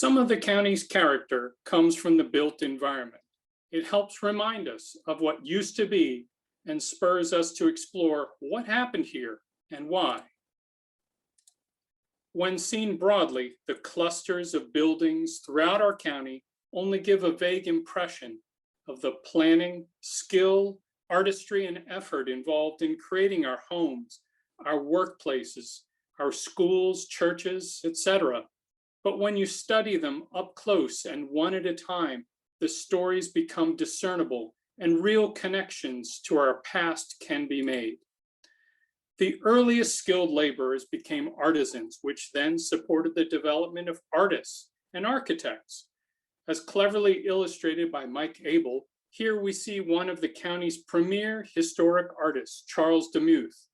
Some of the county's character comes from the built environment. It helps remind us of what used to be and spurs us to explore what happened here and why. When seen broadly, the clusters of buildings throughout our county only give a vague impression of the planning, skill, artistry, and effort involved in creating our homes, our workplaces, our schools, churches, etc. But when you study them up close and one at a time, the stories become discernible and real connections to our past can be made. The earliest skilled laborers became artisans, which then supported the development of artists and architects. As cleverly illustrated by Mike Abel, here we see one of the county's premier historic artists, Charles Demuth,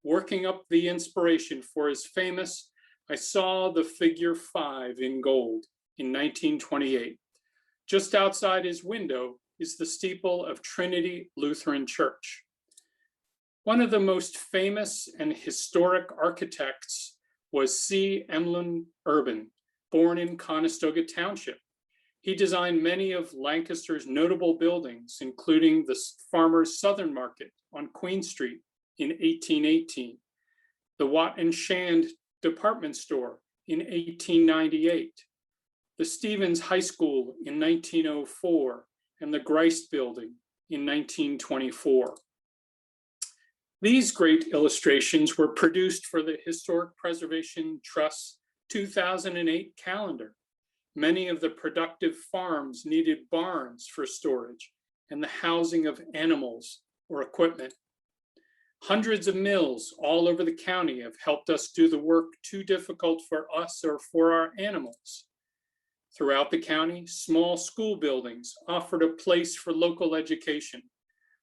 working up the inspiration for his famous "I Saw the Figure 5 in Gold" in 1928. Just outside his window is the steeple of Trinity Lutheran Church. One of the most famous and historic architects was C. Emlyn Urban, born in Conestoga Township. He designed many of Lancaster's notable buildings, including the Farmers Southern Market on Queen Street in 1818, the Watt and Shand department store in 1898, the Stevens High School in 1904, and the Grice Building in 1924. These great illustrations were produced for the Historic Preservation Trust's 2008 calendar. Many of the productive farms needed barns for storage and the housing of animals or equipment. Hundreds of mills all over the county have helped us do the work too difficult for us or for our animals. Throughout the county, small school buildings offered a place for local education.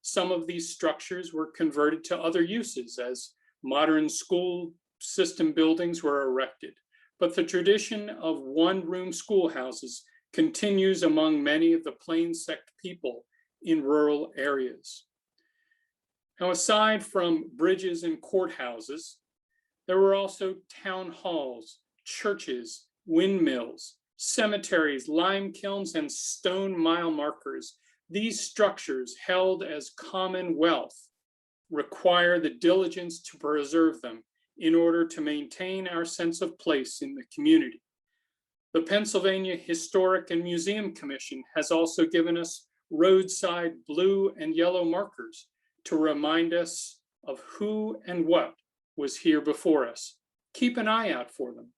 Some of these structures were converted to other uses as modern school system buildings were erected, but the tradition of one-room schoolhouses continues among many of the plain sect people in rural areas. Now, aside from bridges and courthouses, there were also town halls, churches, windmills, cemeteries, lime kilns, and stone mile markers. These structures, held as common wealth, require the diligence to preserve them in order to maintain our sense of place in the community. The Pennsylvania Historic and Museum Commission has also given us roadside blue and yellow markers to remind us of who and what was here before us. Keep an eye out for them.